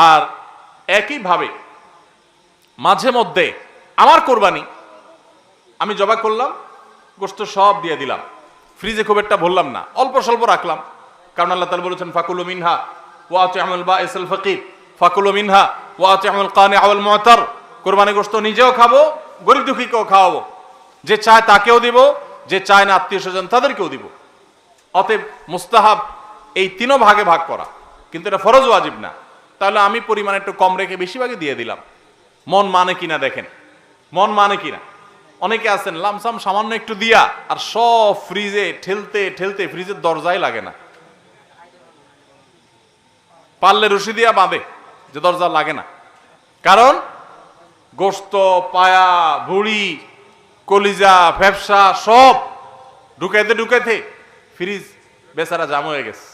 আর একইভাবে মাঝে মধ্যে আমার কোরবানি আমি জবাই করলাম, গোশত সব দিয়ে দিলাম, ফ্রিজে খুব একটা ভরলাম না, অল্প স্বল্প রাখলাম। কারণ আল্লাহ তাআলা বলেছেন ফাকুলু মিনহা ওয়া আতি'মুল বাঈসাল ফাকির, ফাকুলু মিনহা ওয়া আতি'মুল কানি'a ওয়াল মু'তার। কোরবানি গোশত নিজেও খাবো, গরিব দুঃখীকেও খাওয়াবো, যে চায় তাকেও দিব, যে চায় না আত্মীয় স্বজন তাদেরকেও দিব। অতএব মুস্তাহাব এই তিনও ভাগে ভাগ করা, কিন্তু এটা ফরজ ওয়াজিব না। তাহলে আমি পরিমাণ একটু কম রেখে বেশিরভাগই দিয়ে দিলাম। মন মানে কিনা দেখেন, মন মানে কিনা। অনেকে আছেন লামসাম সামান্য একটু দিয়া আর সব ফ্রিজে ঠেলতে ঠেলতে ফ্রিজের দরজাই লাগে না, পারলে রশি দিয়া বাঁধে যে দরজা লাগে না। কারণ গোশত, পায়া, ভুড়ি, কলিজা, ফ্যাপসা সব ঢুকাইতে ঢুকাইতে ফ্রিজ বেচারা জাম হয়ে গেছে।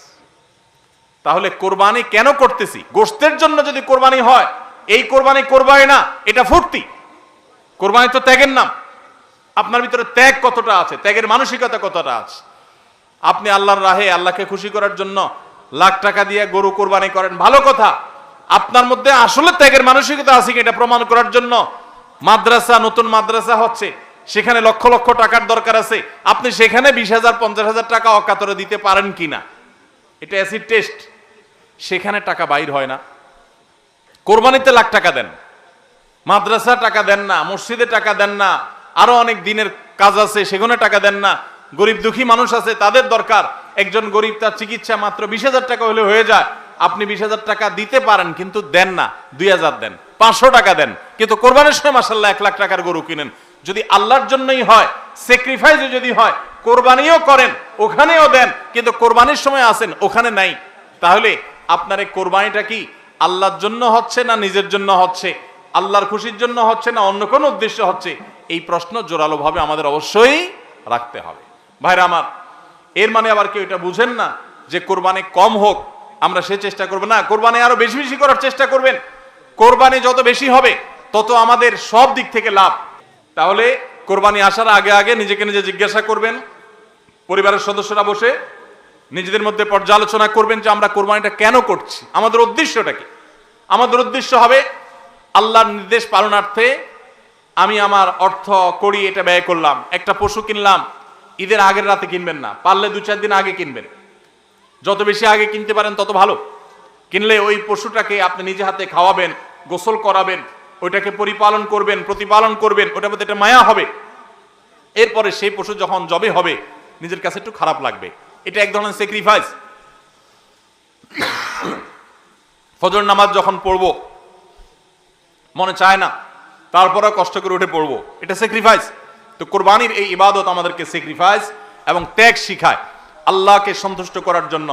তাহলে কোরবানি কেন করতেছি? গোশতের জন্য যদি কোরবানি হয়, এই কোরবানি করবাই না, এটা ফুর্তি। কোরবানি তো ত্যাগের নাম। আপনার ভিতরে ত্যাগ কতটা আছে, ত্যাগের মানসিকতা কতটা আছে। আপনি আল্লাহর রাহে আল্লাহকে খুশি করার জন্য লাখ টাকা দিয়ে গরু কোরবানি করেন, ভালো কথা। আপনার মধ্যে আসলে ত্যাগের মানসিকতা আছে কি এটা প্রমাণ করার জন্য মাদ্রাসা, নতুন মাদ্রাসা হচ্ছে, সেখানে লক্ষ লক্ষ টাকার দরকার আছে, আপনি সেখানে 20,000 50,000 টাকা অকাতরে দিতে পারেন কিনা, এটা অ্যাসিড টেস্ট। সেখানে টাকা বাইর হয় না। কোরবানিতে লাখ টাকা দেন, মাদ্রাসা টাকা দেন না, মসজিদে টাকা দেন না, আরো অনেক দিনের কাজ আছে সেখানে টাকা দেন না। গরিব দুঃখী মানুষ আছে, তাদের দরকার। একজন গরিব, তার চিকিৎসা মাত্র 20,000 টাকা হলে হয়ে যায়। আপনি 20,000 টাকা দিতে পারেন, কিন্তু দেন না, 2,000 দেন, 500 টাকা দেন, কিন্তু কোরবানির সময় মাশাআল্লাহ 1 লাখ টাকার গরু কিনেন। যদি আল্লাহর জন্যই হয়, স্যাক্রিফাইসও যদি হয়, কোরবানিও করেন, ওখানেও দেন, কিন্তু কোরবানির সময় আসেন ওখানে নাই, তাহলে আপনার এই কোরবানিটা কি আল্লাহর জন্য হচ্ছে না নিজের জন্য হচ্ছে, আল্লাহর খুশির জন্য হচ্ছে না অন্য কোনো উদ্দেশ্য হচ্ছে? এই প্রশ্ন জোরালোভাবে আমাদের অবশ্যই রাখতে হবে। ভাইরা আমার, এর মানে আবার কেউ এটা বুঝেন না যে কোরবানি কম হোক আমরা সে চেষ্টা করবো না, কোরবানি আরো বেশি বেশি করার চেষ্টা করবেন। কোরবানি যত বেশি হবে তত আমাদের সব দিক থেকে লাভ। তাহলে কোরবানি আসার আগে আগে নিজেকে নিজে জিজ্ঞাসা করবেন, পরিবারের সদস্যরা বসে নিজেদের মধ্যে পর্যালোচনা করবেন যে আমরা কোরবানিটা কেন করছি, আমাদের উদ্দেশ্যটা কি। আমাদের উদ্দেশ্য হবে আল্লাহর নির্দেশ পালনার্থে আমি আমার অর্থ করি, এটা ব্যয় করলাম। একটা পশু কিনলাম, ঈদের আগের রাতে কিনবেন না, পারলে 2-4 দিন আগে কিনবেন। যত বেশি আগে কিনতে পারেন তত ভালো। কিনলে ওই পশুটাকে আপনি নিজে হাতে খাওয়াবেন, গোসল করাবেন, ওইটাকে পরিপালন করবেন, প্রতিপালন করবেন, ওটার প্রতি একটা মায়া হবে। এরপরে সেই পশু যখন জবে হবে নিজের কাছে একটু খারাপ লাগবে, এটা এক ধরনের স্যাক্রিফাইস। ফজর নামাজ যখন পড়বো মনে চায় না, তারপরেও কষ্ট করে উঠে পড়বো, এটা স্যাক্রিফাইস। তো কোরবানির এই ইবাদত আমাদেরকে স্যাক্রিফাইস এবং ত্যাগ শিখায়। আল্লাহকে সন্তুষ্ট করার জন্য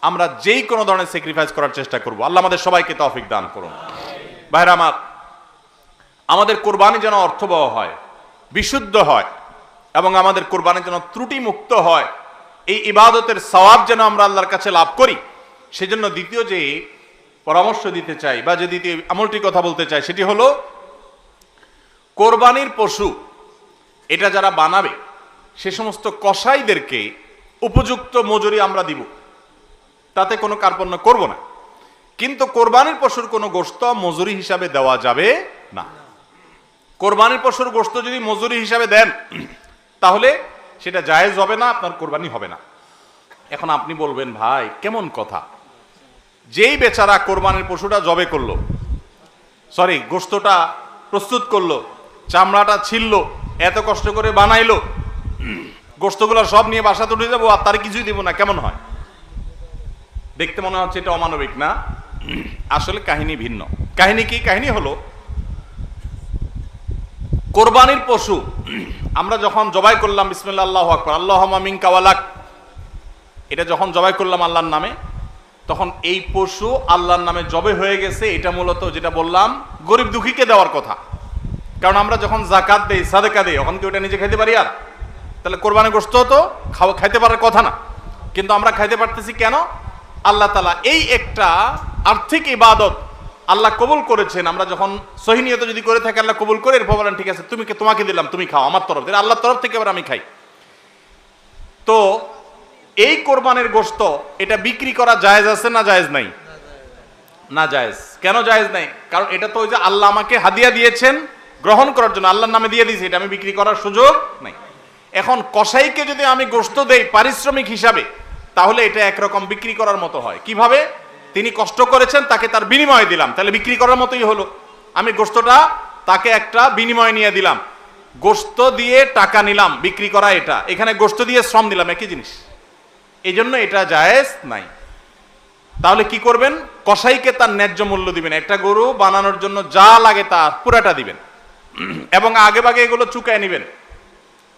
আমরা যেই কোনো ধরনের স্যাক্রিফাইস করার চেষ্টা করব। আল্লাহ আমাদের সবাইকে তৌফিক দান করুন। ভাইরা আমার, আমাদের কোরবানি যেন অর্থবহ হয়, বিশুদ্ধ হয়, এবং আমাদের কোরবানি যেন ত্রুটি মুক্ত হয়, এই ইবাদতের সওয়াব যেন আমরা আল্লাহর কাছে লাভ করি, সেজন্য দ্বিতীয় যে পরামর্শ দিতে চাই বা যে দ্বিতীয় আমলটি কথা বলতে চাই সেটি হলো কোরবানির পশু এটা যারা বানাবে সে সমস্ত কসাইদেরকে উপযুক্ত মজুরি আমরা দিব, তাতে কোনো কার্পণ্য করব না। কিন্তু কোরবানির পশুর কোনো গোশত মজুরি হিসাবে দেওয়া যাবে না। কোরবানির পশুর গোশত যদি মজুরি হিসাবে দেন তাহলে সেটা জায়েজ হবে না, আপনার কোরবানি হবে না। এখন আপনি বলবেন, ভাই কেমন কথা, যেই বেচারা কোরবানির পশুটা জবে করলো, সরি গোশতটা প্রস্তুত করলো, চামড়াটা ছিললো, এত কষ্ট করে বানাইলো, গোশতগুলো সব নিয়ে বাসাতে উঠে যাবো আর তার কিছুই দিব না, কেমন হয়? দেখতে মনে হচ্ছে এটা অমানবিক না? আসলে কাহিনী ভিন্ন। কাহিনী কি? কাহিনী হলো কোরবানির পশু আমরা যখন জবাই করলাম, বিসমিল্লাহ আল্লাহু আকবার, আল্লাহুম্মা মিনকা ওয়ালাক, এটা যখন জবাই করলাম আল্লাহর নামে, তখন এই পশু আল্লাহর নামে জবে হয়ে গেছে। এটা মূলত যেটা বললাম গরিব দুঃখীকে দেওয়ার কথা। কারণ আমরা যখন যাকাত দেই, সাদেকা দেই, তখন কি ওটা নিজে খাইতে পারি? আর তাহলে কোরবানি গোশত তো খাইতে পারার কথা না, কিন্তু আমরা খাইতে পারতেছি কেন? আল্লাহ তাআলা এই একটা আর্থিক ইবাদত আল্লাহ কবুল করেছেন। আমরা যখন সহিহ নিয়তে যদি করে থাকি আল্লাহ কবুল করে, এরপর বলেন ঠিক আছে তোমাকে দিলাম, তুমি খাও আমার তরফ থেকে, আল্লাহর তরফ থেকে আবার আমি খাই। তো এই কোরবানির গোশত এটা বিক্রি করা জায়েজ আছে না জায়েজ নাই? না জায়েজ। কেন জায়েজ নাই? কারণ এটা তো ওই যে আল্লাহ আমাকে হাদিয়া দিয়েছেন গ্রহণ করার জন্য, আল্লাহর নামে দিয়ে দিয়েছি, এটা আমি বিক্রি করার সুযোগ নাই। এখন কসাইকে যদি আমি গোশত দেই পারিশ্রমিক হিসাবে, তাহলে এটা একরকম বিক্রি করার মতো হয়। কিভাবে? তিনি কষ্ট করেছেন, তাকে তার বিনিময়ে দিলাম, তাহলে বিক্রি করার মতোই হলো। আমি গোশতটা তাকে একটা বিনিময় নিয়ে দিলাম, গোশত দিয়ে টাকা নিলাম, বিক্রি করা এটা, এখানে গোশত দিয়ে শ্রম দিলাম, একই জিনিস। এই জন্য এটা জায়েজ নাই। তাহলে কি করবেন? কসাইকে তার ন্যায্য মূল্য দিবেন, একটা গরু বানানোর জন্য যা লাগে তার পুরাটা দিবেন এবং আগে ভাগে এগুলো চুকায় নেবেন।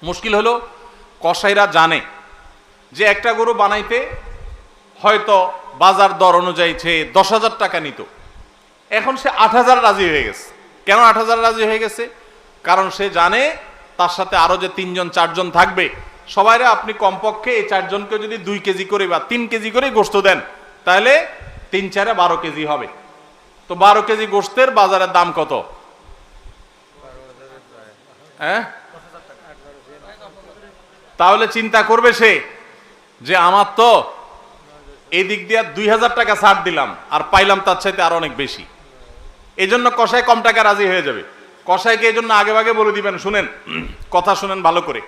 মুশকিল হলো কসাইরা জানে যে একটা গরু বানাইতে হয়তো বাজার দর অনুযায়ী সে 10,000 টাকা নিত, এখন সে 8,000 রাজি হয়ে গেছে। কেন 8,000 রাজি হয়ে গেছে? কারণ সে জানে তার সাথে আরো যে 3জন 4জন থাকবে, সবাইরা আপনি কমপক্ষে এই 4জনকে যদি 2 কেজি করে বা 3 কেজি করে গোশত দেন, তাহলে 3 4 12 কেজি হবে। তো 12 কেজি গোশতের বাজারের দাম কত? হ্যাঁ, তাহলে চিন্তা করবে সে যে আমার তো এই দিক দিয়ে 2,000 টাকা ছাড় দিলাম আর পাইলাম তার চাইতে আরো অনেক বেশি। এই জন্য কসাই কম টাকা রাজি হয়ে যাবে। কসাইকে এই জন্য আগে ভাগে বলে দিবেন, শুনেন, কথা শুনেন ভালো করে,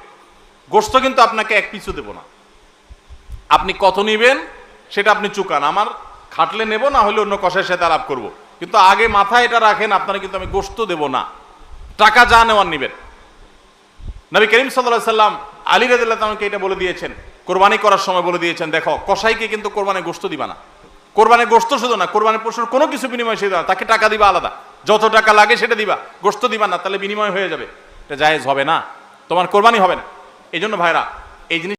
গোশত কিন্তু আপনাকে এক পিছু দেব না, আপনি কত নিবেন সেটা আপনি চুকান, আমার খাটলে নেব, না হলে অন্য কসাইয়ের সাথে আলাপ করব, কিন্তু আগে মাথায় এটা রাখেন আপনারা কিন্তু আমি গোশত দেব না, টাকা যা নেওয়ার নিবেন। নবী করিম সাল্লাল্লাহু আলাইহি সাল্লাম আলী রাদিয়াল্লাহু তাআলাকে এটা বলে দিয়েছেন, কোরবানি করার সময় বলে দিয়েছেন, দেখো কসাইকে কিন্তু কোরবানি গোশত দিবা না, কোরবানি গোশত শুধু না, কোরবানি পশুর কোনো কিছু বিনিময় সে দিবা না, তাকে টাকা দিবা আলাদা, যত টাকা লাগে সেটা দিবা, গোশত দিবা না, তাহলে বিনিময় হয়ে যাবে, এটা জায়েজ হবে না, তোমার কোরবানি হবে না। এই জন্য ভাইরা এই জিনিস